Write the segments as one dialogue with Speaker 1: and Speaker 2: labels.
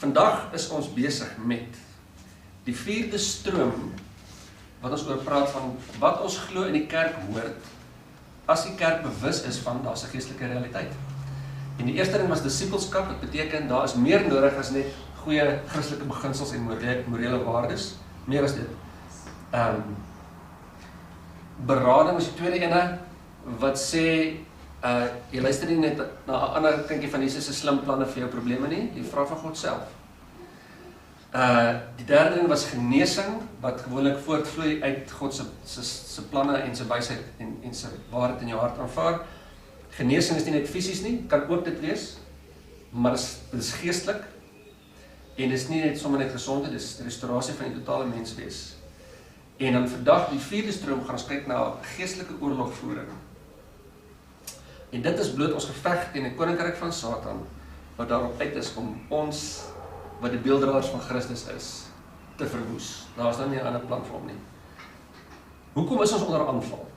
Speaker 1: Vandag is ons besig met die 4de stroom wat ons oor praat van wat ons glo in die kerk hoort as die kerk bewus is van daar's 'n geestelike realiteit. En die eerste ding was disippelskap, wat beteken daar is meer nodig as net goeie Christelike beginsels en morele waardes, meer as dit. Berading is die tweede ene wat sê jy luister nie net na 'n ander kindjie van Jesus se slim planne vir jou probleme nie, jy vra van God self. Die derde ding was genesing, wat gewoonlik voortvloei uit God se planne en sy wysheid en sy waarheid in jou hart aanvaar. Genesing is nie net fisies nie, kan ook dit wees, maar dit is geestelik en dit is nie net sommer net gesondheid, dit is restaurasie van die totale menswees. En dan vandag die 4de stroom gaan ons kyk na geestelike oorlogvoering. En dit is bloot ons geveg teen die koninkryk van Satan, wat daarop uit is om ons, wat die beelddraers van Christus is, te verwoes. Daar is nou nie 'n ander plan vir hom nie. Hoekom is ons onder aanval?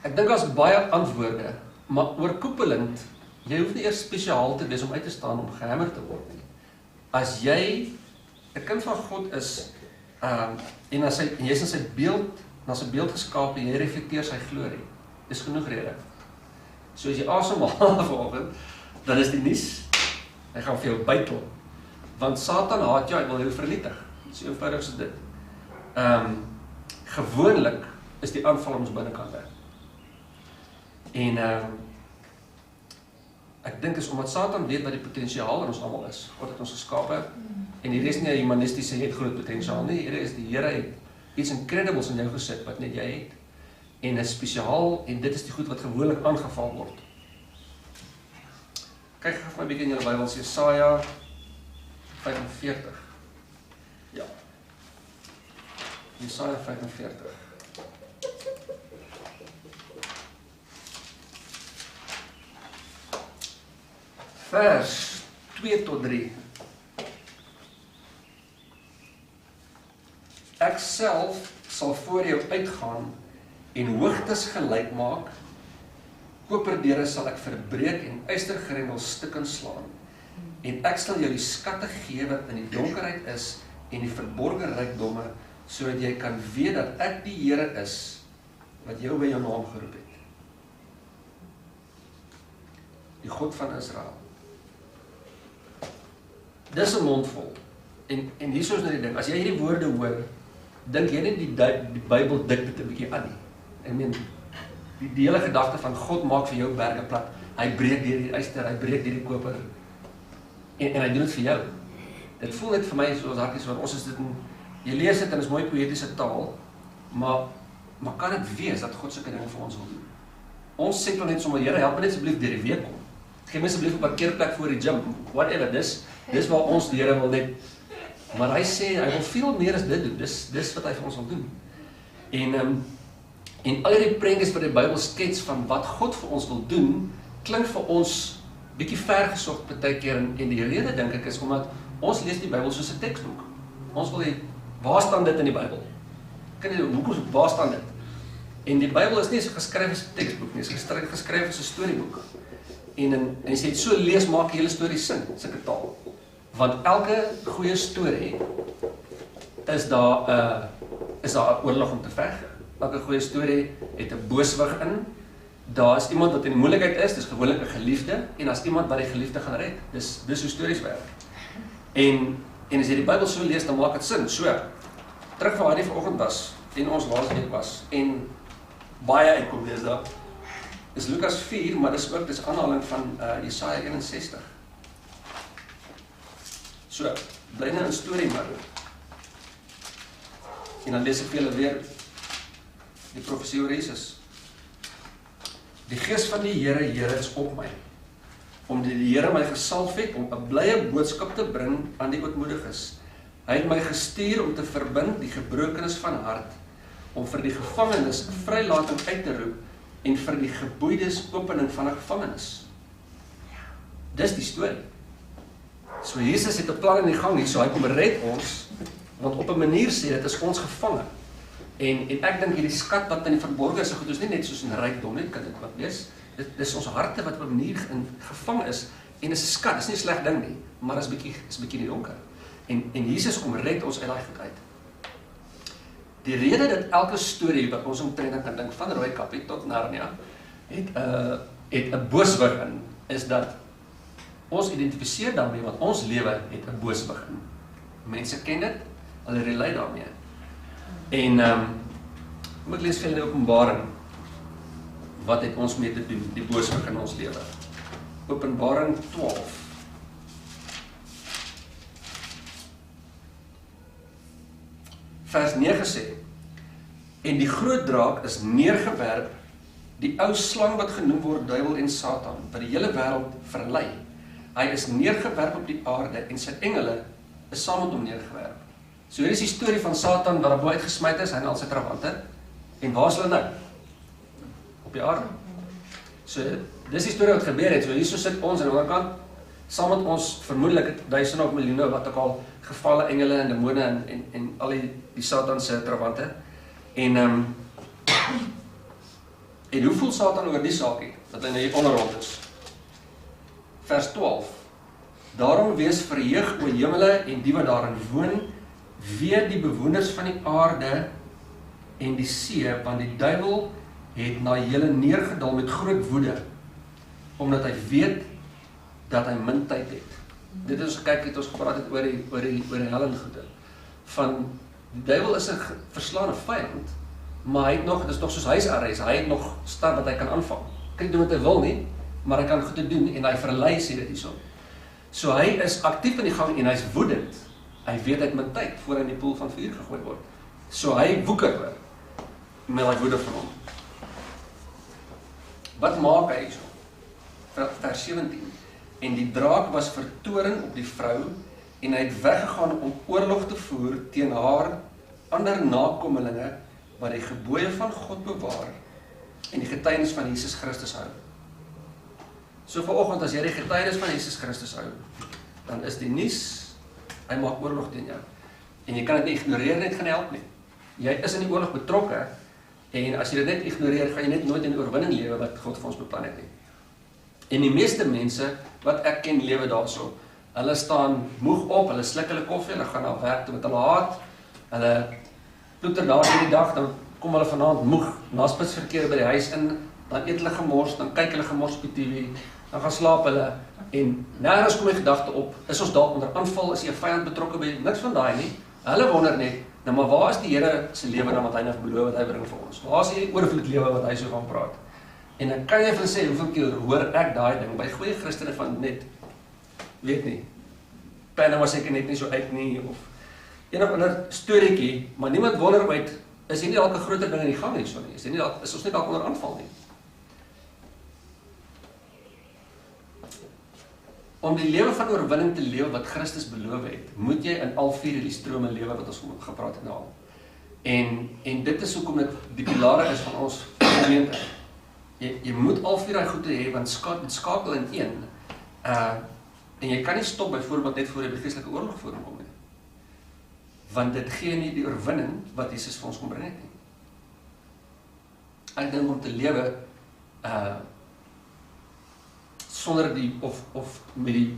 Speaker 1: Ek dink daar's baie antwoorde, maar oorkoepelend, jy hoef nie eers spesiaal te wees om uit te staan om gehammer te word nie. As jy 'n kind van God is, en jy's in sy beeld, na sy beeld geskape, jy reflekteer sy glorie, dis genoeg rede. So as jy asemhaal vanoggend, dan is die nuus, hy gaan vir jou bytel. Want Satan haat jou, hy wil jou vernietig. So eenvoudig soos dit. Gewoonlik is die aanval ons binnekant. En ek dink is omdat Satan weet wat die potensiaal in ons almal is. God het ons geskape en hier is nie 'n humanistiese het groot potensiaal nie. Hier is die Here het iets incredibles in jou gesit wat net jy het. En is spesiaal en dit is die goed wat gewoonlik aangeval word. Kyk gou vir my 'n bietjie in julle Bybels, Jesaja 45. Ja. Jesaja 45. Vers 2 tot 3. Ek self sal voor jou uitgaan en hoogtes gelyk maak. Koperdeure sal ek verbreek en ystergrendels stukken slaan. En ek sal jou die skatte gee wat in die donkerheid is en die verborge rykdomme, sodat jy kan weet dat ek die Here is wat jou by jou naam geroep het. Die God van Israel. Dis 'n mondvol. En hier is nou die ding, as jy hierdie woorde hoor, dink jy net die Bybel dik dit 'n bietjie aan nie. Ek meen, die hele gedagte van God maak vir jou berge plat, hy breek deur die yster, hy breek deur die koper, en hy doen dit vir jou. Dit voel net vir my soos hartjies, want ons is dit, jy lees dit en is mooi poëtiese taal, maar kan dit wees dat God sulke dinge vir ons wil doen? Ons sê net sommer, Here, help my net asseblief deur die week kom. Gee my asseblief 'n parkeerplek voor die gym, whatever, dis waar ons die Here wil net, maar hy sê, hy wil veel meer as dit doen, dis wat hy vir ons wil doen. En al die prentjies wat die Bybel skets van wat God vir ons wil doen, klink vir ons bietjie vergesocht partykeer en die rede dink ek is omdat ons lees die Bybel soos 'n teksboek. Ons wil hê, waar staan dit in die Bybel? Hoekom waar staan dit? En die Bybel is nie so geskryf as 'n teksboek nie, is geskryf as 'n storieboek. En as jy dit so lees, maak die hele storie sin, sulke taal. Want elke goeie storie is daar 'n oorlog om te veg. Elke goeie storie het 'n booswig in. Daar is iemand wat in die moeilikheid is, dis gewoonlik 'n geliefde, en as iemand wat die geliefde gaan red. Dis hoe stories werk. En as jy die Bybel so lees, dan maak dit sin. So, terug van waar die vanoggend was, en ons laaste week was, en baie uitkom lees daar, is Lukas 4, maar dis ook 'n aanhaling van Jesaja 61. So, bly nou in storie maar. En dan lees ek vir julle weer die profesie oor Jesus. Die gees van die Here is op my, omdat die Here my gesalf het om 'n blye boodskap te bring aan die ootmoediges. Hy het my gestuur om te verbind die gebrokenes van hart, om vir die gevangenes 'n vrylating uit te roep en vir die geboeides opening van 'n gevangenis. Dis die storie. So Jesus het 'n plan in die gang hier, so hy kom red ons, want op 'n manier sê dit is ons gevange. En ek dink hierdie skat wat in die verborge is, goed is nie net soos 'n rykdom nie, kan dit wat wees. Dit is ons harte wat op 'n manier gevang is En is 'n skat, is nie 'n sleg ding nie, maar is bietjie die donker. En Jesus kom red ons uit daai goed uit. Die rede dat elke storie wat ons omtrent kan dink, van Rooikappie tot Narnia, het 'n booswig in, is dat ons identifiseer daarmee, want ons lewe het 'n booswig in. Mense ken dit, hulle relate daarmee. En kom ek lees vir julle Openbaring, wat het ons mee te doen, die booswig in ons lewe. Openbaring 12. Vers 9 sê, en die groot draak is neergewerp, die ou slang wat genoem word duiwel en Satan, wat die hele wêreld verlei. Hy is neergewerp op die aarde en sy engele is saam met hom neergewerp. So hier is die storie van Satan wat daarbo uitgesmyt is, hy en al sy trawante. En waar is hulle nou? Op die aarde. So dis die storie wat gebeur het. So hierso sit ons aan die ander kant, saam met ons vermoedelik duisende of miljoene wat ook al gevalle engele en demone en al die Satan se trawante. En hoe voel Satan oor die saakie, dat hy nou hier onderrond is? Vers 12. Daarom wees verheug, o hemele en die wat daarin woon, weet die bewoners van die aarde en die see, want die duiwel het na julle neergedaal met groot woede, omdat hy weet dat hy min tyd het. Dit is, kyk, het ons gepraat het oor die hel en goede. Van, die duiwel is 'n verslaande vyand, maar hy het nog, dit is nog soos huisarrest, hy het nog stad wat hy kan aanvang. Kan nie doen wat hy wil nie, maar hy kan goed te doen, en hy verlei sê dit hierso. So hy is actief in die gang, en hy is woedend. Hy weet hy het min tyd, voor hy in die poel van vuur gegooi word. So hy woeker oor, met die woede van hom. Wat maak hy hierso? Vers 17. En die draak was vertoren op die vrou, en hy het weggegaan om oorlog te voer teen haar ander nakommelinge, wat die gebooie van God bewaar, en die getuienis van Jesus Christus hou. So vanoggend, as jy die getuienis van Jesus Christus hou, dan is die nuus, hy maak oorlog teen jou. En jy kan dit nie ignoreer, net gaan help nie. Jy is in die oorlog betrokke, en as jy dit net ignoreer, gaan jy net nooit in die oorwinning lewe wat God vir ons beplan het nie. En die meeste mense, wat ek ken lewe daarso, hulle staan moeg op, hulle sluk hulle koffie, hulle gaan na werk toe met hulle haat, hulle ploeter daar die dag, dan kom hulle vanaand moeg, na spitsverkeer by die huis in, dan eet hulle gemors, dan kyk hulle gemors op die TV, dan gaan slaap hulle, en nergens kom die gedagte op, is ons dalk onder aanval, is jy 'n vyand betrokke by, niks van daai nie, hulle wonder net, nou maar waar is die Here se lewe dan wat hy nou beloof, wat hy bring vir ons, waar is die oorvloed lewe wat hy so van praat, en dan kan jy vir sê, hoeveel keer hoor ek daai ding, by goeie Christene van net, weet nie, Panama seker net nie so uit nie, of enig ander storieetjie, maar niemand wonder uit, is hier nie dalk 'n groter ding in die gang nie, so nie, is ons nie dalk onder aanval nie. Om die lewe van oorwinning te lewe wat Christus beloof het, moet jy in al vier die strome lewe wat ons gepraat het nou al. En dit is hoekom dit die pilare is van ons gemeente. Jy moet al vier daai goede hê, want skakel in een. En jy kan nie stop byvoorbeeld net voor jy die geestelike oorlog voorkom nie. Want dit gee nie die oorwinning wat Jesus vir ons kom bring het nie. Ek dink om te lewe sonder die, of met die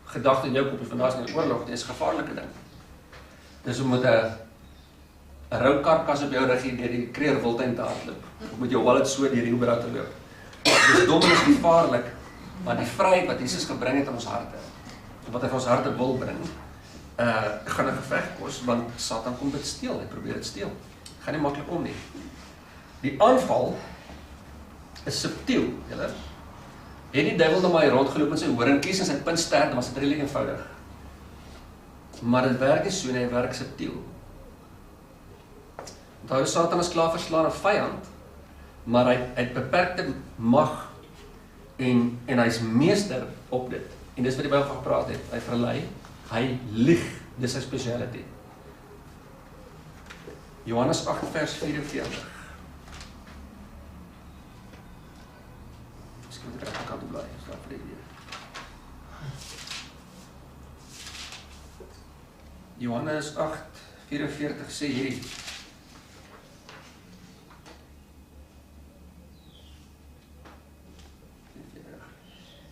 Speaker 1: gedagte in jou kopie vandaag in die oorlog, dit is 'n gevaarlike ding. Dis om met 'n rou karkas op jou rug deur die Kreerwiltuin te hardloop, of met jou wallet so deur die Hoebra te loop. Dis dom en is gevaarlik, maar die vryheid wat Jesus gebring het in ons harte, wat hy vir ons harte wil bring, gaan 'n geveg kos, want Satan kom dit steel, hy probeer dit steel. Gaan nie maklik om nie. Die aanval is subtiel, julle. Het die duiwel nou maar rondgeloop in sy horingkies en sy punt sterk, dan was dit redelik eenvoudig. Maar dit werk nie so nie, hy werk subtiel. Onthou, Satan is klaar verslaane vyand, maar hy het beperkte mag en hy is meester op dit. En dis wat die Bybel van gepraat het, hy verlei, hy lieg, dis sy speciality. Johannes 8 vers 44. Miskien moet ek aan die kant bly, slaap vir die weer. Johannes 8 44 sê hierdie.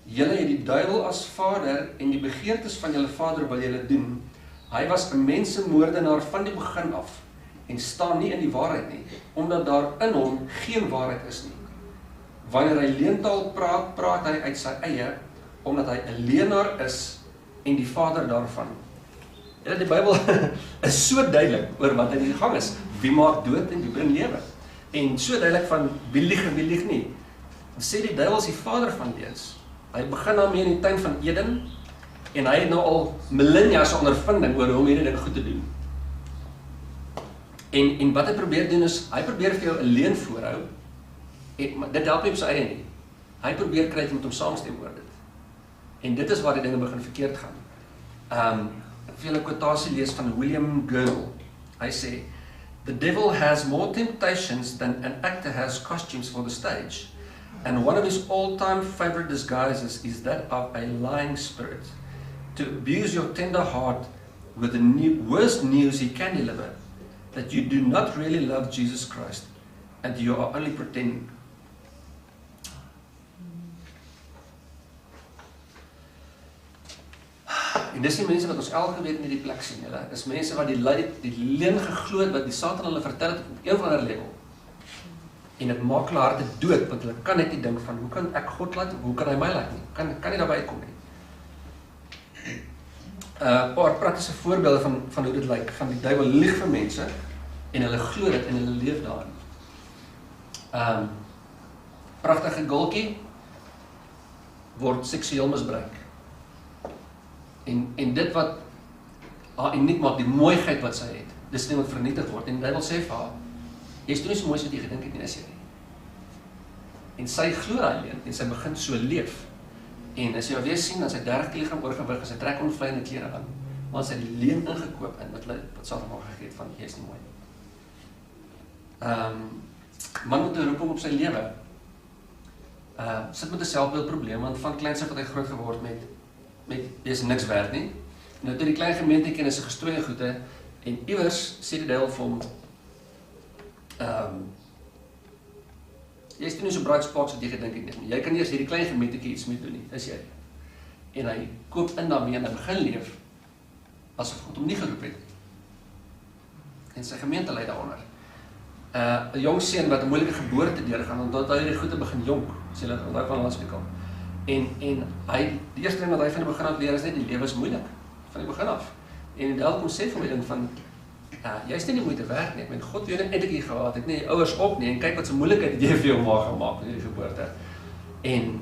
Speaker 1: Julle het die die duiwel as vader en die begeertes van julle vader wil julle doen. Hy was 'n mensemoordenaar van die begin af en staan nie in die waarheid nie, omdat daar in hom geen waarheid is nie. Wanneer hy leentaal praat, praat hy uit sy eie, omdat hy 'n leienaar is en die vader daarvan. Ja, die Bybel is so duidelik oor wat in die gang is. Wie maak dood en wie bring lewe? En so duidelik van wie lieg en wie lieg nie. Dan sê die duiwel is die vader van leuns. Hy begin daarmee in die tuin van Eden en hy het nou al millennia se ondervinding oor hoe om hierdie ding goed te doen. En wat hy probeer doen is, hy probeer vir jou 'n leuen voorhou, maar dit help nie op sy eie nie. Hy probeer kry jy met hom saamstem oor dit. En dit is waar die dinge begin verkeerd gaan. Ek wil 'n quotasie lees van William Gurnall. Hy sê, "The devil has more temptations than an actor has costumes for the stage. And one of his all-time favorite disguises is that of a lying spirit, to abuse your tender heart with the worst news he can deliver, that you do not really love Jesus Christ, and you are only pretending." En dis die mense wat ons elke week in hierdie plek sien, julle, is mense wat die leuen geglo het wat die Satan hulle vertel het op een of ander level. En dit maak hulle harte dood, want hulle kan net nie dink van, hoe kan ek God laat, hoe kan hy my laat nie? Kan nie daarby uitkom nie. Paar praktiese voorbeelde van hoe dit lyk, van die duiwel lieg vir mense, en hulle glo dit en hulle leef daarin. Pragtige gultjie word seksueel misbruik. En dit wat haar uniek maak, die mooiheid wat sy het, dis nie wat vernietig word. En die duiwel sê vir haar, jy is toe nie so mooi as wat jy gedink het nie, is jy nie. En sy glo daai leuen, en sy begin so leef. En as jy weer sien, dan sy 30 kg oorgewig, en sy trek onvleiende klere aan, maar sy die leuen ingekoop in, wat Satan haar gegee het van, jy is nie mooi. Man moet 'n roeping op sy lewe. Sit met 'n selfbeeldprobleem, want van kleins af het hy groot geword met jy is niks werd nie. Nou toe die klein gemeentetjie is 'n gestrooide goede, en iewers sê die duiwel vir hom, jy is toe nie so braadspaaks wat jy gedink het nie. Jy kan eers hierdie klein gemeentetjie iets mee doen nie, is jy. En hy koop in daarmee en hy begin leef, asof God hom nie geroep het. En sy gemeente lei daaronder. 'n Jong seun wat 'n moeilike geboorte deurgaan, omdat hy die goede begin jonk, as jy onthou van laas week al. En hy, die eerste ding wat hy van die begin af leer is net, die lewe is moeilik, van die begin af. En die duiwel kom sê vir my ding van, jy is nie die moeite werd nie, met God jy net eintlik hier gehad, het nie die ouers op nie, en kyk wat so moeilikheid het jy vir jou ma gemaak met die geboorte. En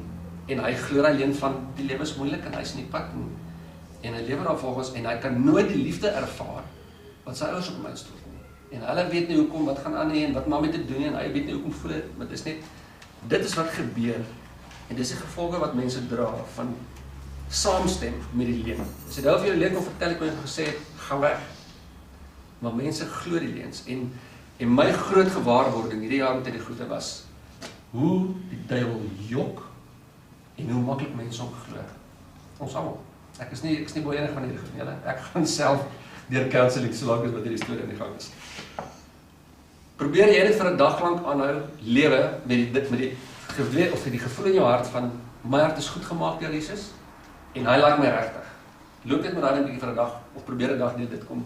Speaker 1: hy glo daai leuen van, die lewe is moeilik, en hy is in die pad, en hy lewe daar volgens, en hy kan nooit die liefde ervaar, wat sy ouers op hom uitstort nie. En hulle weet nie hoekom, wat gaan aan nie, en wat maar met te doen, en hy weet nie hoekom voel het, maar dit is net, dit is wat gebeur. En dis die gevolge wat mense dra van saamstem met die leuen. As jy daar vir jou leuen kon vertel, ek kon gesê het, gaan weg. Maar mense glo die leuns. En my groot gewaarwording hierdie jaar met hierdie goede was, hoe die duiwel jok en hoe maklik mense hom glo. Ons almal. Ek is nie baie enig van hierdie goed nie. Ek gaan self deur counseling so lank as wat hierdie storie in die gang is. Probeer jy dit vir 'n dag lank aanhou lewe met die gevoel in jou hart van, my hart is goed gemaak deur Jesus, en hy like my regtig. Loop dit met daai 'n bietjie vir 'n dag, of probeer 'n dag deur dit kom.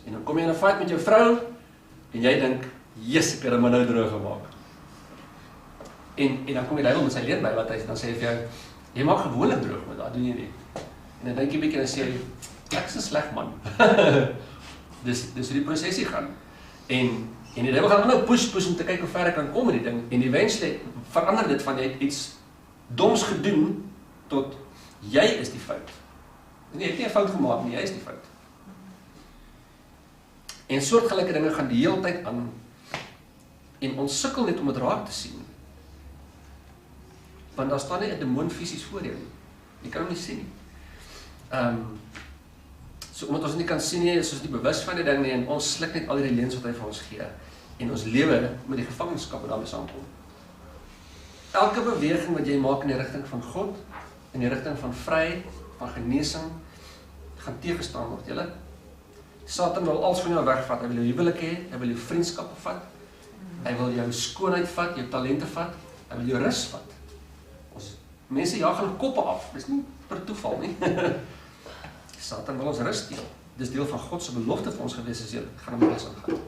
Speaker 1: En dan kom jy in 'n fight met jou vrou, en jy dink, yes, ek het hom nou droog gemaak. En dan kom die duiwel met sy leuen by, wat hy dan sê vir jou, jy maak gewoonlik droog met daai, doen jy nie. En dan dink jy 'n bietjie en dan sê jy, ek is 'n sleg man. dis hoe die prosesie gaan. En die duiwel gaan nou push om te kyk hoe ver ek kan kom met die ding, en eventually verander dit van jy het iets doms gedoen, tot jy is die fout. En jy het nie 'n fout gemaak nie, jy is die fout. En soortgelyke dinge gaan die hele tyd aan, en ons sukkel net om dit raak te sien. Want daar staan nie 'n demoon fisies voor jou. Jy kan hom nie sien nie. So omdat ons nie kan sien nie, is ons nie bewus van die ding nie, en ons sluk net al die leuns wat hy vir ons gee. En ons lewe met die gevangenskap wat daarmee saamkom. Elke beweging wat jy maak in die rigting van God, in die rigting van vryheid, van genesing, gaan teëgestaan word, julle. Satan wil alles van jou wegvat. Hy wil jou huwelik hê, hy wil jou vriendskappe vat, hy wil jou skoonheid vat, jou talente vat, hy wil jou rus vat. Mense jaag hulle koppe af, dis nie per toeval nie. Satan wil ons rus steel. Dis deel van God se belofte vir ons gewees as jy gaan hom alles aangaan.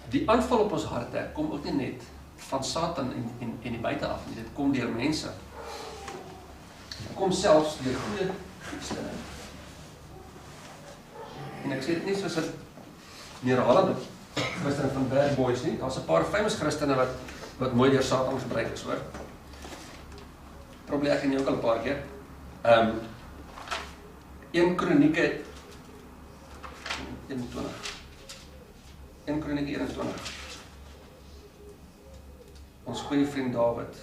Speaker 1: Die aanval op ons harte kom ook nie net van Satan en die buite af nie, dit kom deur mense. Dit kom selfs deur goeie Christene. En ek sê dit nie soos dit neerhalende Christene van Bad Boys nie, daar's 'n paar famous Christene wat mooi deur Satan gebruik is, hoor. Probeer ek en jy ook al 'n paar keer. 1 Kronieke 21. 1 Kronieke 21. Ons goeie vriend Dawid.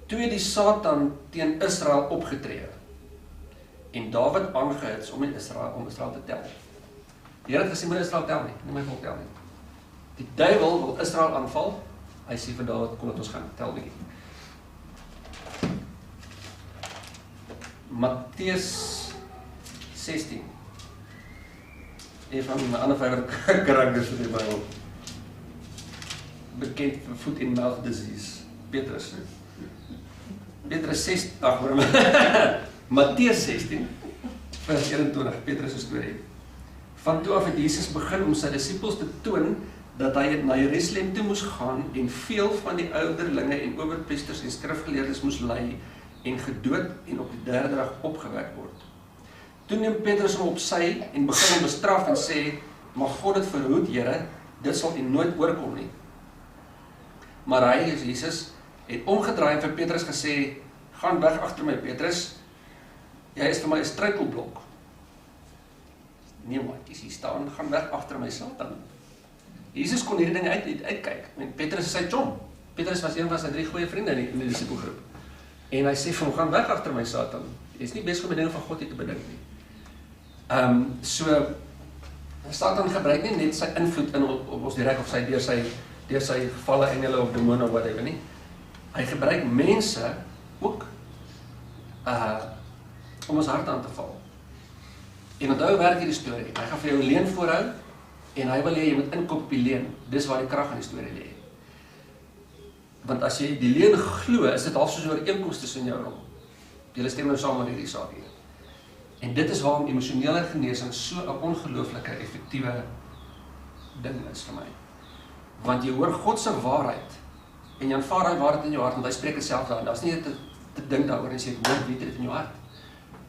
Speaker 1: Toe het die Satan teen Israel opgetree en Dawid aangehits om Israel te tel. Die Here het gesê moet Israel tel nie my volk tel nie. Die duiwel wil Israel aanval. Hy sê vir Dawid kom dat ons gaan tel nie. Matteus 16. Een van my ander favorite karakters in die Bybel. Bekend vir foot and mouth disease. Petrus 6, Matteus 16, vers 21, Petrus se storie. Van toe af het Jesus begin om sy disippels te toon dat hy na Jerusalem toe moes gaan en veel van die ouderlinge en owerpriesters en skrifgeleerdes moes ly en gedood en op die 3de dag opgewek word. Toe neem Petrus hom op sy en begin hom bestraf en sê, mag God dit verhoed, Here, dit sal u nooit oorkom nie. Maar hy, Jesus, het omgedraai en vir Petrus gesê, gaan weg agter my, Petrus, jy is vir my 'n struikelblok. Nee, maatjies, hier staan, gaan weg agter my, Satan. Jesus kon hierdie ding uitkyk. Petrus is sy chom. Petrus was een van sy 3 goeie vriende in die disipelgroep. En hy sê vir hom, gaan weg agter my, Satan. Jy is nie besig om die dinge van God hier te bedink nie. So, Satan gebruik nie net sy invloed op ons direk of deur sy gevalle engele of demone of whatever nie. Hy gebruik mense ook om ons hart aan te val. En onthou werk hierdie storie. Hy gaan vir jou 'n leuen voorhou en hy wil hê jy moet inkoop op die leuen. Dis waar die krag in die storie lê. Want as jy die leuen glo, is dit half soos 'n ooreenkoms tussen jou en hom. Julle stem nou saam met hierdie saak hier. En dit is waarom emosionele genesing so 'n ongelooflike effektiewe ding is vir my. Want jy hoor God se waarheid en jy aanvaar daai waarheid in jou hart, want hy spreek dit self daar. Daar's nie te dink daaroor en sê ek hoor weet dit in jou hart.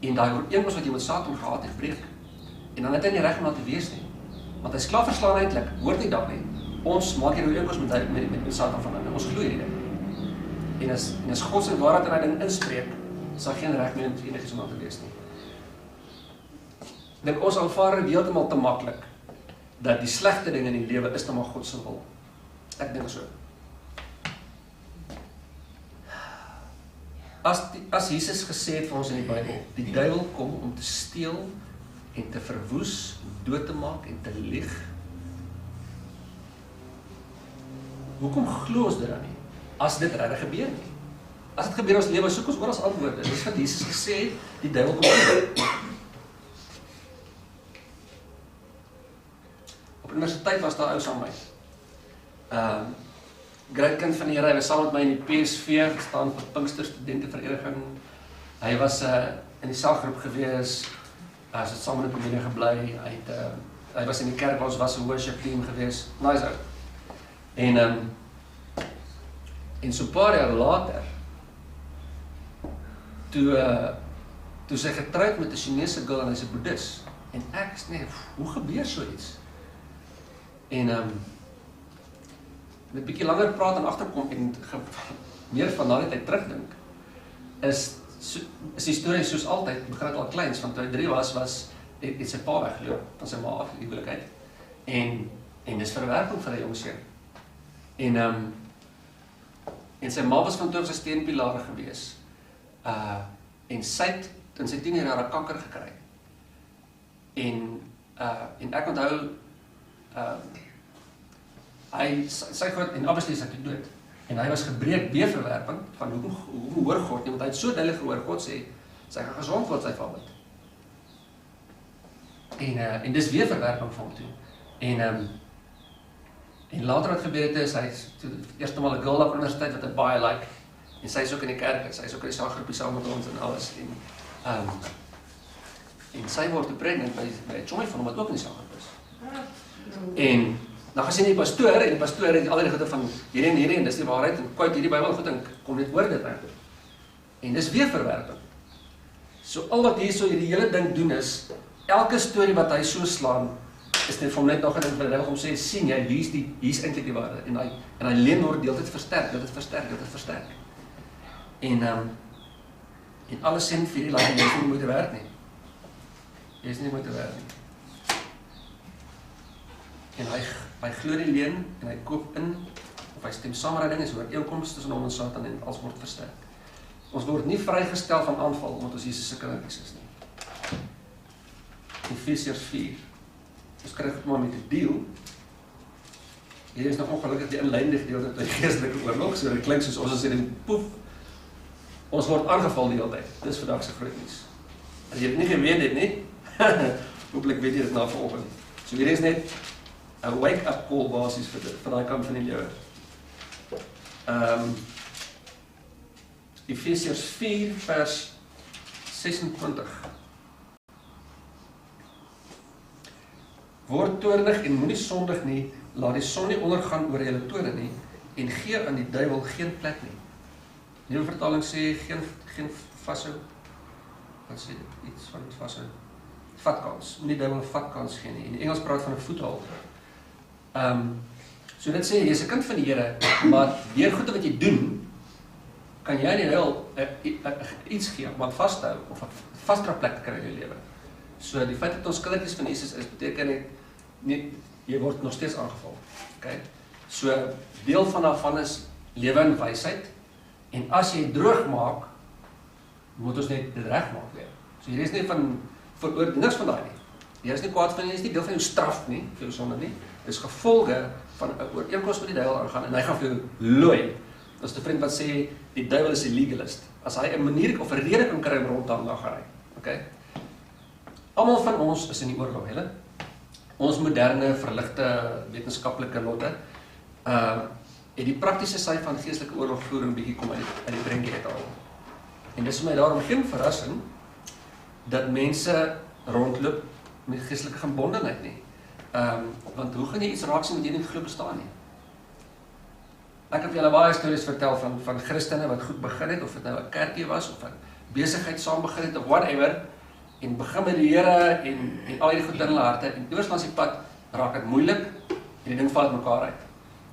Speaker 1: En daai ooreenkoms wat jy met Satan gehad het, breek. En dan het hy nie reg om daar te wees nie. Want hy's klaar verslaan eintlik, hoort nie daar nie. Ons maak hierdie ooreenkoms met Satan van hom. Ons glo hierdie ding. En as God se waarheid in daai ding inspreek, sal geen reg meer enigiets om aan te wees nie. Dink ons aanvaar dit heeltemal te maklik dat die slegte dinge in die lewe is net maar God se wil. Ek dink so. As Jesus gesê het vir ons in die Bybel, die duiwel kom om te steel en te verwoes, dood te maak en te lieg. Hoekom glo ons dit dan nie? As dit regtig gebeur nie. As dit gebeur in ons lewe, soek ons oor as antwoorde. Dis wat Jesus gesê het, die duiwel kom om. Op universiteit was daar ou saam met my. Groot kind van die Here, hy was saam met my in die PSV, staan vir Pinkster Studentevereniging. Hy was in die selgroep gewees, hy het saam in die komedie gebly, hy was in die kerk, ons was 'n worship team gewees, nice ou. En so 'n paar jaar later, toe sy getroud met 'n Chinese girl en hy's 'n boeddhis, en ek is net, hoe gebeur so iets? En met 'n bietjie langer praat en agterkom en meer van daardie tyd terugdink, is die storie soos altyd, begin dit al kleins, want toe hy 3 was het sy pa weggeloop van sy ma af in die huwelikheid. En dis verwerping vir 'n jong seun. En sy ma was van toe sy steunpilare gewees. En sy het in sy 10 jaar kanker gekry. En ek onthou sy groot, en obviously is hy toe dood. En hy was gebreek weefverwerping van hoe hoor God nie, want hy het so duidelik gehoor, God sê, sy gaan gesond word, sy val met. En dis weefverwerping van hom toe. En later wat gebeur het is, hy is toe eerste maal 'n girl op universiteit wat hy baie like, en sy is ook in die kerk, sy is ook in die sanggroepie saam met ons en alles, en sy word toe pregnant by 'n chommy van hom wat ook in die sanggroep is. En dan gaan sien die pastoor, en die pastoor het al die goede van hierdie en dis die waarheid, en kwyt hierdie Bybel goed, en kom net oor dit uit. En dis weer verwerping. So al wat hierso hierdie hele ding doen is, elke storie wat hy so slaan, is net vir hom net nog 'n ding wat hy wil hom sê, sien jy, hier's eintlik die waarde. En hy leen word deeltyd versterk. En alles sê vir die laat, jy is nie moeite werd nie. Jy is nie moeite werd nie. En hy glo die leen, en hy koop in, of hy stem saam met die ding, is ooreenkoms tussen hom en Satan, en alles word versterk. Ons word nie vrygestel van aanval, omdat ons Jesus se kindertjies is nie. Efesiërs 4. Ons kry het maar met die deal. Hier is nog ongelukkig die inleidende gedeelte uit die geestelike oorlog, so dit klink soos ons sê, poef, ons word aangeval die hele tyd. Dis vandag se groot nuus. As jy dit nie geweet het nie, hopelik weet jy dit na vanoggend. So hier is net 'n wake-up call basis vir daai kant van die lewe. Efesiërs 4 vers 26. Word toornig en moenie sondig nie, laat die son nie ondergaan oor julle tone nie, en gee aan die duiwel geen plek nie. Nuwe vertaling sê geen vashou. Wat sê dit? Iets van vashou. Vatkans. Moenie die duiwel 'n vatkans gee nie. In die Engels praat van 'n foothold. So dit sê, jy is 'n kind van die Here, maar deur goede wat jy doen, kan jy nie wel iets gee om aan vas te hou, of 'n vasdra plek te kry in jou lewe. So die feit dat ons kindertjies van Jesus is, beteken nie, jy word nog steeds aangeval. Okay? So deel van daarvan is lewe in wysheid, en as jy droog maak, moet ons net dit reg maak weer. So hier is nie van niks van daai nie. Jy is nie kwaad van jy is nie deel van jou straf nie, vir jou sonde nie. Dit is gevolge van 'n ooreenkoms met die duiwel aangaan, en hy gaan vir jou looi. Dis 'n vriend wat sê die duiwel is 'n legalist. As hy 'n manier of 'n rede kan kry om rondom dan gaan hy. Okay? Almal van ons is in die oorlog, julle. Ons moderne, verligte, wetenskaplike lotte, het die praktiese sy van geestelike oorlogvoering bietjie kom uit die prentjie uithaal. En dis vir my daarom geen verrassing dat mense rondloop met geestelike gebondenheid nie. Want hoe gaan jy iets raak sien wat jy nie glo bestaan nie? Ek het julle baie stories vertel van Christene wat goed begin het, of dit nou 'n kerkie was, of 'n besigheid saam begin het, of whatever, en begin met die Here, en al hierdie goed in hulle harte, en iewers langs die pad raak dit moeilik, en die ding val uit mekaar uit.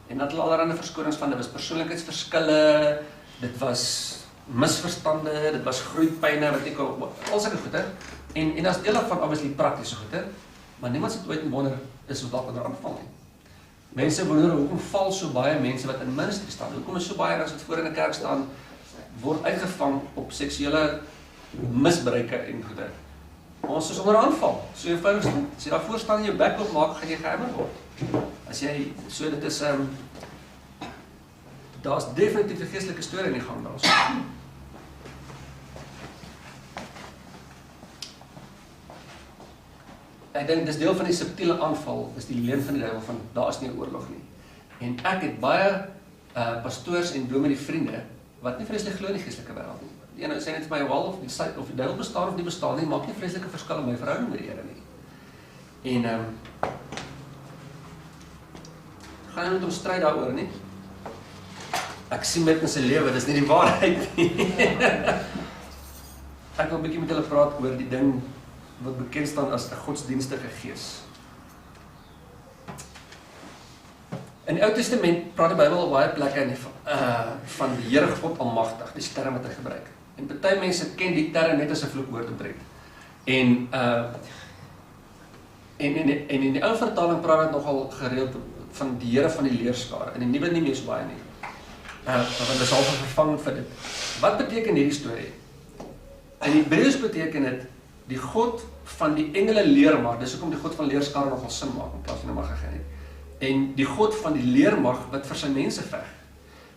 Speaker 1: En dat hulle allerlei verskonings van, dit was persoonlikheidsverskille, dit was misverstande, dit was groeipyne, wat ek al sulke goede, en as deel van obviously praktiese goede, maar niemand het ooit wonder, is wat dalk onder aanval nie. Mense wonder, hoekom val so baie mense wat in ministry staan, hoekom is so baie as wat voor in 'n kerk staan, word uitgevang op seksuele misbruike en goede. Ons is onder aanval, so eenvoudig. As jy daarvoor staan en jou bek op maak, gaan jy gehammer word. As jy, so dit is, daar's definitief 'n geestelike storie in die gang daar. Ek dink dis deel van die subtiele aanval, is die leuen van die duiwel van, daar is nie 'n oorlog nie. En ek het baie pastoors en dominee vriende, wat nie vreeslik glo in die geestelike wêreld nie. Die ene sê net vir my, wel, of die duiwel bestaan of nie bestaan nie, maak nie vreeslike verskil in my verhouding met die Here nie. En gaan nie met hom stryd daaroor nie. Ek sien met in sy lewe, dis nie die waarheid nie. Ek wil 'n bietjie met hulle praat oor die ding wat bekend staan as 'n godsdienstige gees. In die Ou Testament praat die Bybel op baie plekke van die Here God Almagtig, die term wat hy gebruik. En baie mense ken die term net as 'n vloekwoord omtrent. En in die ou vertaling praat dit nogal gereeld van die Here van die leerskare. In die nuwe nie meer so baie nie. Want dit is al vervang vir dit. Wat beteken hierdie storie? In Hebreëus beteken dit die God van die engele leermag. Dis hoekom die God van leerskare nogal sin maak in plaas van 'n mag gegee het. En die God van die leermag wat vir sy mense veg.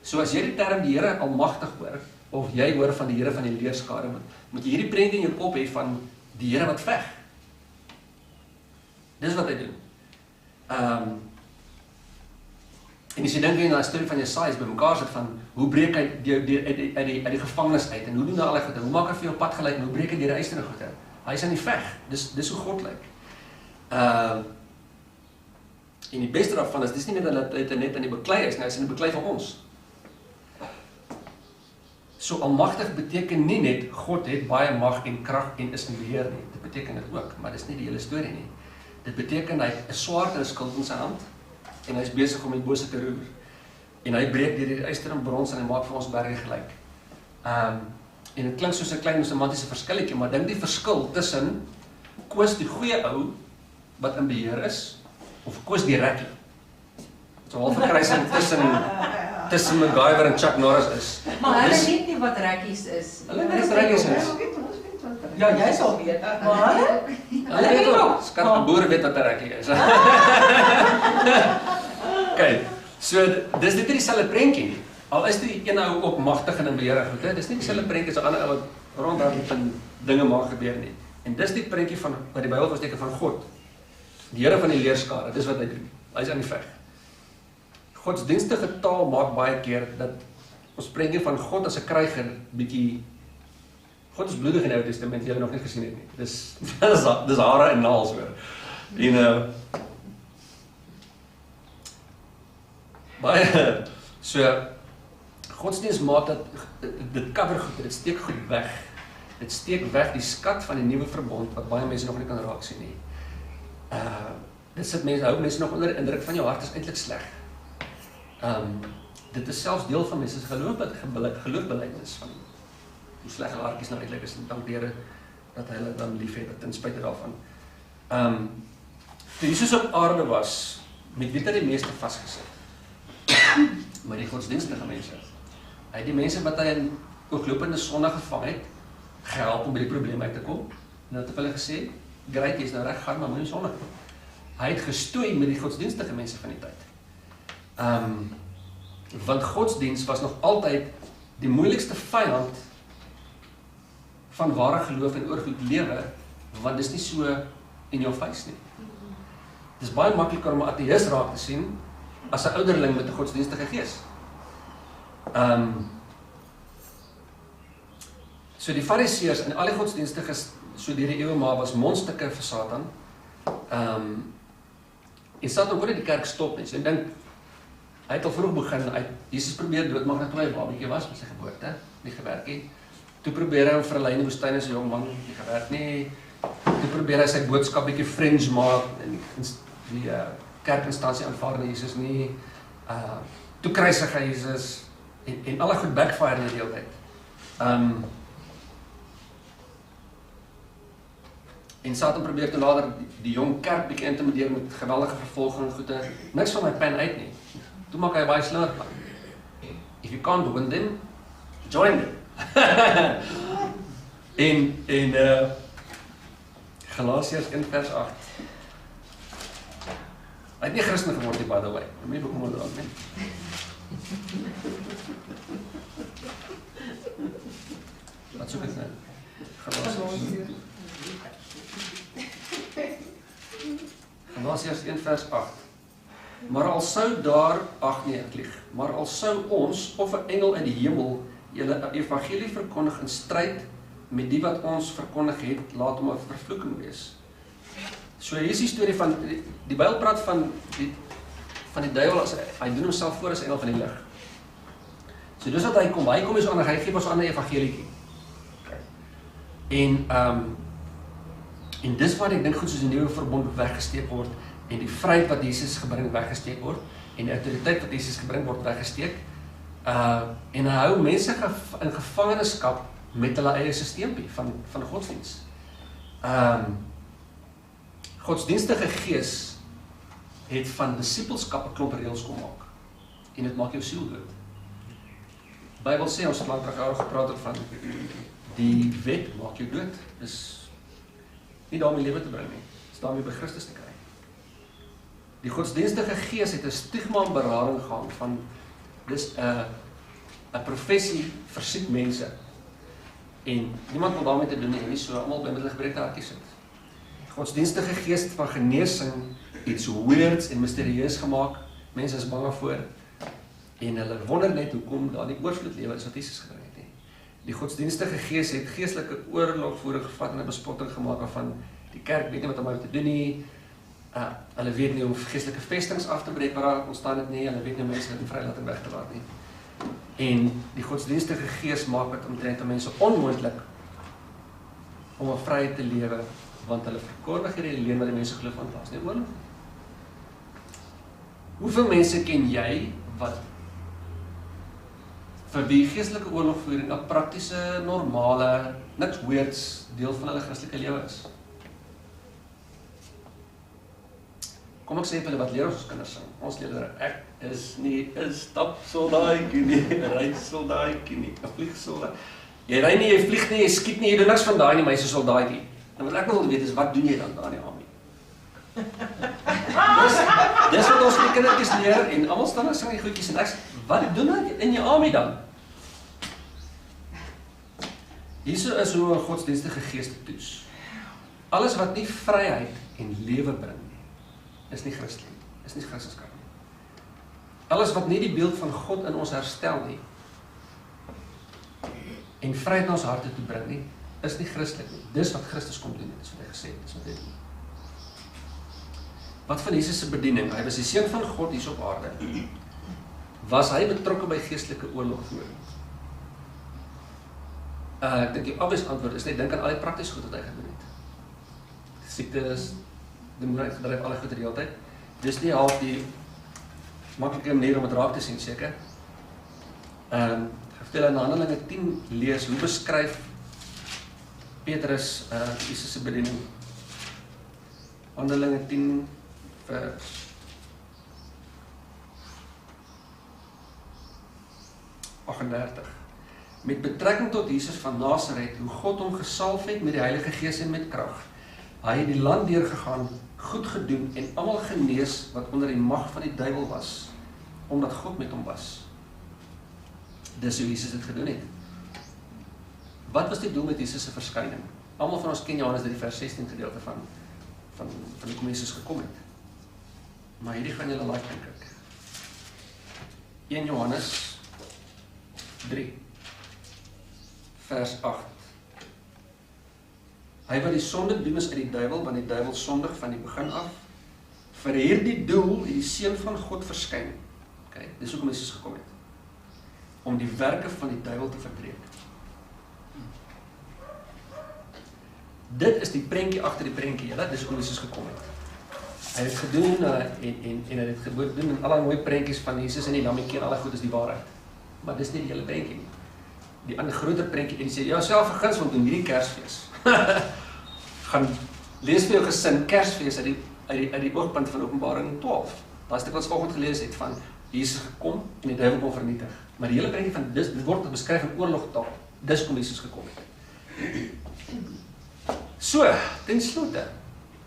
Speaker 1: So as jy die term die Here Almagtig hoor, of jy hoor van die Here van die leerskare, moet jy hierdie prentjie in jou kop hê van die Here wat veg. Dis wat hy doen. En as jy dink jy na 'n storie van Jesaja bymekaar sit van hoe breek hy uit die gevangenis uit en hoe doen hy al die goede, hoe maak hy vir jou pad gelyk en hoe breek hy deur die yster goede. Hy is aan die veg. Dis hoe God lyk. En die beste daarvan is dis nie net dat hy net aan die beklei is, hy is aan die beklei van ons. So almagtig beteken nie net God het baie mag en krag en is in beheer nie. Dit beteken dit ook, maar dis nie die hele storie nie. Dit beteken hy het 'n swaard en 'n skild in sy hand en hy is besig om die bose te roer. En hy breek deur die yster en brons en hy maak vir ons berge gelyk. En dit klink soos 'n klein semantiese verskilletjie, maar dink die verskil tussen Koos die goeie ou wat in beheer is of Koos die rekkie. So 'n half verkrysing tussen MacGyver en Chuck Norris is.
Speaker 2: Maar hulle weet nie wat rekkies is.
Speaker 1: Hulle weet wat rekkies is.
Speaker 2: Ja, jy sal weet. Maar
Speaker 1: hulle weet ook. Skarpe boere weet wat 'n rekkie is. Okay, so dis net nie dieselfde prentjie nie. Al is die een ou ook magtig en in beheer goed, dis nie dieselfde prentjie as 'n ander ou wat rondhardloop en dinge maak gebeur nie. En dis die prentjie van wat die Bybel verteken van God. Die Here van die leerskare, dis wat hy doen. Hy is aan die veg. Godsdienstige taal maak baie keer dat ons prentjie van God as 'n kryger bietjie God is bloedig in die Ou Testament, jy nog nie gesien het nie. Dis hare en naels hoor. En baie so godsdienst maak dat dit cover goed, dit steek goed weg. Dit steek weg die skat van die nuwe verbond wat baie mense nog nie kan raak sien nie. Dit sit mense, hou mense nog onder die indruk van jou hart is eintlik sleg. Dit is selfs deel van mense se geloofbelydenis van hoe sleg hulle hartjies nou eintlik is en dank die Here dat hy hulle dan liefhet ten spyte daarvan. Toe Jesus op aarde was, met wie het hy die meeste vasgesit? Met die godsdienstige mense. Hy het die mense wat hy in ooglopende sonde gevang het, gehelp om by die probleem uit te kom. En dat het hulle gesê, great, jy is nou reg, gaan maar moenie sondig doen. Hy het gestoei met die godsdienstige mense van die tyd. Want godsdienst was nog altyd die moeilikste vyand van ware geloof en oorvloed lewe, want dis nie so in jou face nie. Dis baie makliker om 'n ateïs raak te sien as 'n ouderling met 'n godsdienstige gees. So die Fariseërs en al die godsdienstiges so deur die eeue maar was mondstukke vir Satan. En Satan kon nie die kerk stop nie. So ek dink hy het al vroeg begin Jesus probeer doodmaak na toe hy 'n babatjie was met sy geboorte, nie gewerk nie. Toe probeer hy hom verlei in die woestyn as 'n jong man, nie gewerk nie. Toe probeer hy sy boodskap bietjie French maak en die kerkinstansie aanvaar nie Jesus nie. Toe kruisig hy Jesus en alle goed backfire in die hele tyd. En Satan probeer toe later die jong kerk bietjie intimideer met geweldige vervolging en goede. Niks van my pen uit nie. Toe maak hy 'n baie slimmer plan. If you can't win them, join them. en Galasiërs 1:8. Hy het nie Christen geword nie, by the way. Jy moet bekommer daaroor nie. Wat soek ek nou? Galasiërs 1:8. Maar al sou daar, maar al sou ons of 'n engel in die hemel julle evangelie verkondig in stryd met die wat ons verkondig het, laat hom 'n vervloeking wees. So hier is die storie van die Bybel praat van die duiwel as hy doen homself voor as 'n engel van die lig. So dis wat hy kom hier so aan, hy gee ons 'n ander evangelietjie. En dis waar ek dink goed soos die nuwe verbond weggesteek word en die vryheid wat Jesus gebring weggesteek word en die autoriteit wat Jesus gebring word weggesteek. En hy hou mense in gevangenskap met hulle eie sisteempie van godsdienst. Godsdienstige gees het van disipelskap 'n klomp reëls kom maak. En dit maak jou siel dood. Die Bybel sê, ons het lang terug gepraat het van die wet maak jou dood. Dis nie daarmee lewe te bring nie. Dis daarmee by Christus te kry. Die godsdienstige gees het 'n stigma en berading gehang van dis 'n professie vir siek mense. En niemand wil daarmee te doen nie, so almal by met hulle gebrekte hartjies sit. Godsdienstige gees van genesing iets weirds en mysterieus gemaak. Mense is bang daarvoor. En hulle wonder net hoekom daar die oorvloed lewe is wat Jesus gebring het nie. Die godsdienstige gees het geestelike oorlogvoering gevat en 'n bespotting gemaak waarvan die kerk weet nie wat om te doen nie. Hulle weet nie hoe geestelike vestings af te breek waar daar ontstaan het nie, hulle weet nie hoe mense dit in vrylating weg te laat nie. En die godsdienstige gees maak dit omtrent aan mense onmoontlik om 'n vryheid te lewe, want hulle verkondig hierdie leuen wat die mense glo van daar's nie oorlog nie. Hoeveel mense ken jy wat vir wie geestelike oorlogvoering 'n praktiese, normale, niks weirds deel van hulle Christelike lewe is? Kom ek sê vir hulle wat leer ons kinders sing. Ons leer ek is nie 'n stapsoldaatjie nie, 'n reissoldaatjie nie, 'n vliegsoldaat. Jy ry nie, jy vlieg nie, jy skiet nie, jy doen niks van daai nie, maar jy's 'n soldaatjie. Nou wat ek wil weet is wat doen jy dan daar in die army? Dis wat ons die kindertjies leer en almal staan en sing die goedjies en ek sê, wat doen jy in jou army dan? Hierso is hoe 'n godsdienstige gees te toets. Alles wat nie vryheid en lewe bring nie, is nie Christelik, is nie Christendom nie. Alles wat nie die beeld van God in ons herstel nie en vryheid in ons harte toe bring nie, is nie Christelik nie. Dis wat Christus kom doen, dis wat hy gesê het, dis wat hy doen. Wat van Jesus se bediening? Hy was die seun van God hier op aarde. Was hy betrokke by geestelike oorlogvoering? Ek dink die obvious antwoord is net dink aan al die praktiese goed wat hy gedoen het. Siektes, demonie gedryf, alle goed die hele tyd. Dis nie half die maklike manier om dit raak te sien seker. Vertel in Handelinge 10 lees hoe beskryf Petrus Jesus se bediening. Handelinge 10 vers 38. Met betrekking tot Jesus van Nasaret, hoe God hom gesalf het met die Heilige Gees en met krag. Hy het die land deurgegaan, goed gedoen en almal genees wat onder die mag van die duiwel was, omdat God met hom was. Dis hoe Jesus dit gedoen het. Wat was die doel met Jesus se verskyning? Almal van ons ken Johannes 3 vers 16 gedeelte van die kom Jesus gekom het. Maar hierdie gaan julle like dink ek. 1 Johannes 3 vers 8. Hy wat die sonde doen is uit die duiwel, want die duiwel sondig van die begin af. Vir hierdie doel het die seun van God verskyn. Okay, dis hoekom Jesus gekom het. Om die werke van die duiwel te verbreek. Dit is die prentjie agter die prentjie, julle, dis hoekom Jesus gekom het. Hy het gedoen en hy het gedoen en al die mooi prentjies van Jesus en die lammetjie en al die goed is die waarheid. Maar dis nie die hele prentjie nie. Die ander groter prentjie en hy sê jouself verguns om doen hierdie Kersfees. Gaan lees vir jou gesin Kersfees uit die oogpunt van Openbaring 12. Daai stuk wat ons vanoggend gelees het van Jesus gekom en die duiwel kom vernietig. Maar die hele prentjie van dit word beskryf in oorlogtaal. Dis kom Jesus gekom het. So, ten slotte,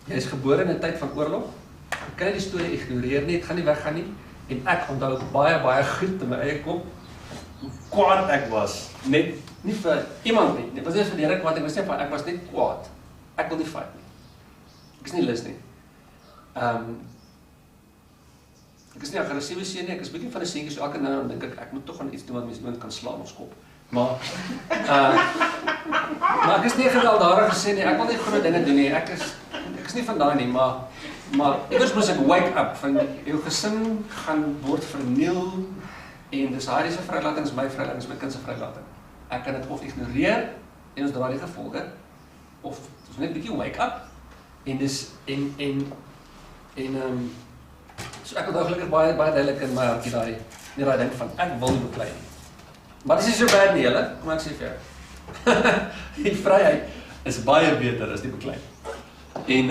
Speaker 1: jy is gebore in 'n tyd van oorlog. Jy kan nie die storie ignoreer nie, dit gaan nie weggaan nie. En ek onthou baie goed in my eie kop hoe kwaad ek was. Net nie vir iemand nie. Dit was nie vir die Here kwaad, ek was net kwaad. Ek wil nie fight nie. Ek is nie lus nie. Ek is nie 'n aggressiewe seun nie, ek is bietjie van 'n seentjie, so elke nou dan dink ek moet tog aan iets doen wat mense kan slaan ons kop. Maar ek is nie gewelddadig gesê nie, ek wil nie groot dinge doen nie. Ek is nie van daai nie, maar iewers moet ek wake up van jou gesin gaan word verniel en dis Harry se vrylating, is my vrylating, is my kind se vrylating. Ek kan dit of ignoreer en ons dra die gevolge of ons net 'n bietjie wake up en dis so ek onthou gelukkig baie duidelik in my hartjie daai ding van ek wil nie beklei nie. Maar dis nie so bad nie, julle. Kom ek sê vir jou. Die vryheid is baie beter as die beklei. En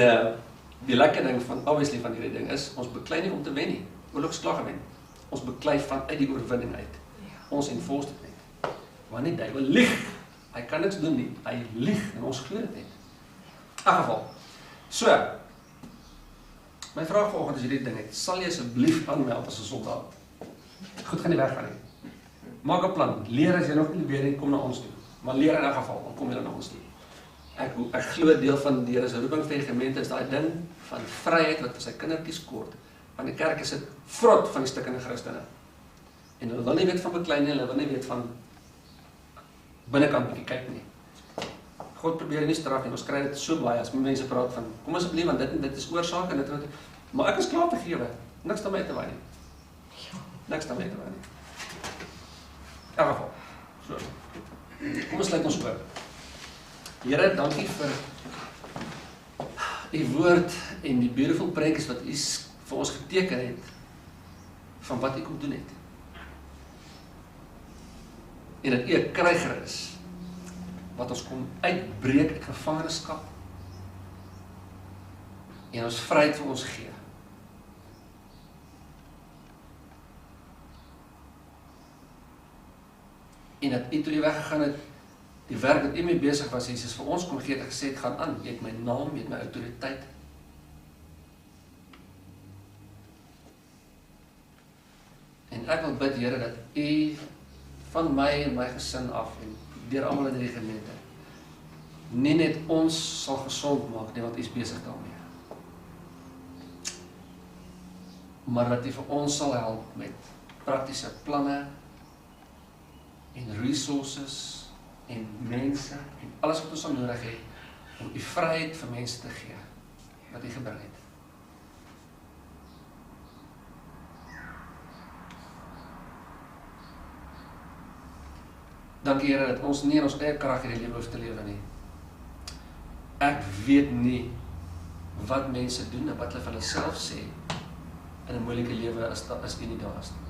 Speaker 1: die lekker ding van obviously van hierdie ding is ons beklei nie om te wen nie. Oorlog is klaar gewen. Ons beklei vanuit die oorwinning uit. Ons enforce dit net. Want die duiwel lieg. Hy kan niks doen nie. Hy lieg en ons glo dit net. In geval. So. My vraag vanoggend is hierdie ding net. Sal jy asseblief aanmeld as 'n soldaat? Goed gaan nie weggaan nie. Maak 'n plan. Leer as jy nog nie weet nie, kom na ons toe. Maar leer in 'n geval, dan kom jy na ons toe. Ek glo deel van die Here se roeping vir die gemeente is daai ding van vryheid wat vir sy kindertjies kort. Want die kerk is 'n vrot van die stikkende Christene. En hulle wil nie weet van beklei nie, hulle wil nie weet van binnekant bietjie kyk nie. God probeer nie straf nie, ons kry dit so baie, as mense praat van, kom asseblief, want dit is oorsaak, en dit, maar ek is klaar vergewe, niks daarmee te wy nie. Niks daarmee te wy nie. In elk geval, so. Kom ons sluit ons oor. Here, dankie vir die woord en die beautiful prentjies wat u vir ons geteken het, van wat u kom doen het. En dat u 'n kryger is, wat ons kom uitbreek uit gevangenskap, en ons vryheid vir ons gee. En dat u toe die weggegaan het, die werk wat u mee besig was, Jesus vir ons kom gee, het gesê, gaan aan, jy het my naam, jy het my autoriteit. En ek wil bid, Here, dat u van my en my gesin af, en deur almal in die gemeente, nie net ons sal gesond maak, nie, want u is besig daarmee. Maar dat u vir ons sal help met praktiese planne, en resources, en mense, en alles wat ons al nodig het, om die vryheid vir mense te gee, wat u gebring het. Dankie Here, dat ons nie in ons eie krag hierdie lewe hoef te lewe nie. Ek weet nie wat mense doen, en wat hulle vir hulle self sê, in 'n moeilike lewe, as u nie daar is nie.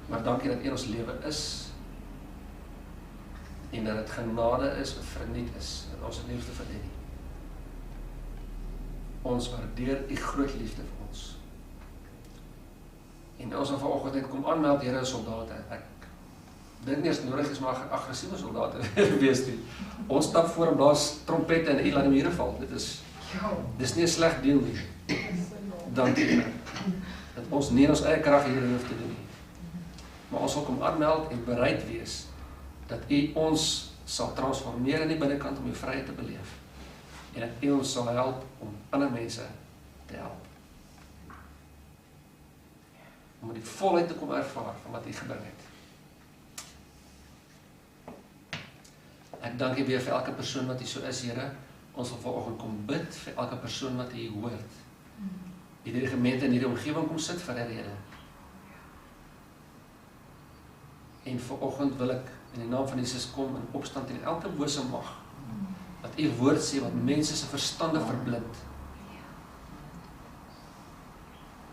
Speaker 1: Maar dankie dat u in ons lewe is, en dat dit genade is, wat verniet is, dat ons nie hoef te verdien nie. Ons waardeer u groot liefde vir ons. En ons sal vanoggend net kom aanmeld, Here, soldate. Ek dink nie as nodig is, maar aggressiewe soldate wees nie. Ons stap voor en blaas trompette en u laat die mure val. Dis nie 'n sleg deel nie. Dankie, Here, dat ons nie in ons eie krag hier hoef te doen nie. Maar ons sal kom aanmeld en bereid wees, dat u ons sal transformeer in die binnekant om u vryheid te beleef. En dat u ons sal help om ander mense te help. Om die volheid te kom ervaar van wat u gebring het. Ek dank u weer vir elke persoon wat u so is, Here. Ons sal vanoggend kom bid vir elke persoon wat u hoort. Hierdie gemeente in hierdie omgewing kom sit vir 'n rede. En vanoggend wil ek in die naam van Jesus kom in opstand teen elke bose mag, wat u woord sê, wat mense se verstande verblind.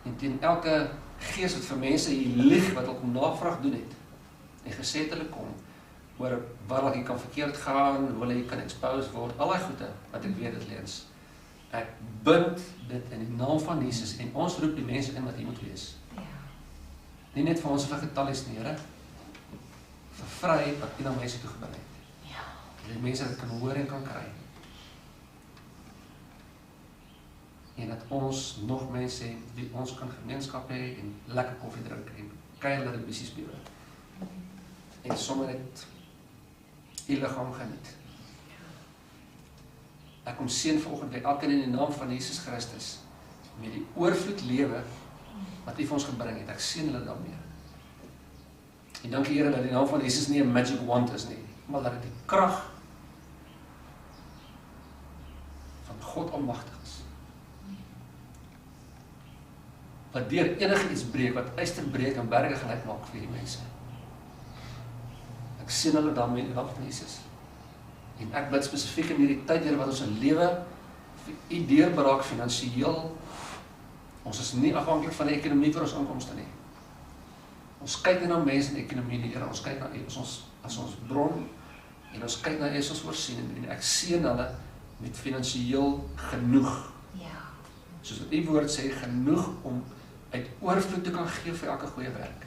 Speaker 1: En teen elke gees wat vir mense hier lieg, wat ook navraag doen het, en gesê het hulle kom, oor waar jy kan verkeerd gaan, hoe hulle kan expose word, al die goede, wat ek weet het leens. Ek bind dit in die naam van Jesus, en ons roep die mense in wat hier moet wees. Nie net vir ons getallies nie, Here, vir vryheid wat u na mense toe gebring het. Dat die mense dit kan hoor en kan kry. En dat ons nog mense het, wie ons kan gemeenskap hê, en lekker koffie drink, en kuier dat die bisies bewe. En sommer net die liggaam geniet. Ek kom seën vanoggend by elkeen in die naam van Jesus Christus, met die oorvloed lewe, wat u vir ons gebring het. Ek seën hulle daarmee. En dankie Here, dat die naam van Jesus nie 'n magic wand is nie, maar dat dit die krag van God Almagtig is. Wat deur enige iets breek, wat yster breek en berge gelyk maak vir die mense. Ek sien hulle daarmee in die naam van Jesus. En ek bid spesifiek in hierdie tyd, Here, wat ons in lewe vir u deurberaak finansiëel. Ons is nie afhanklik van die ekonomie vir ons inkomste nie. Ons kyk nie na mense in die ekonomie nie, Here, ons kyk na u as ons bron, en ons kyk na u as ons voorsiening, en ek seën hulle met finansiëel genoeg. Soos wat u woord sê, genoeg om uit oorvloed te kan gee vir elke goeie werk.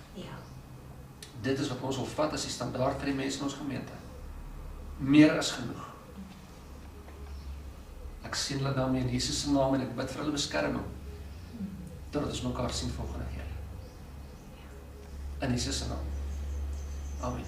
Speaker 1: Dit is wat ons wil vat as die standaard vir die mense in ons gemeente. Meer as genoeg. Ek sien hulle daarmee in Jesus se naam, en ek bid vir hulle beskerming, totdat ons mekaar sien volgende keer. In Jesus se naam. Amen.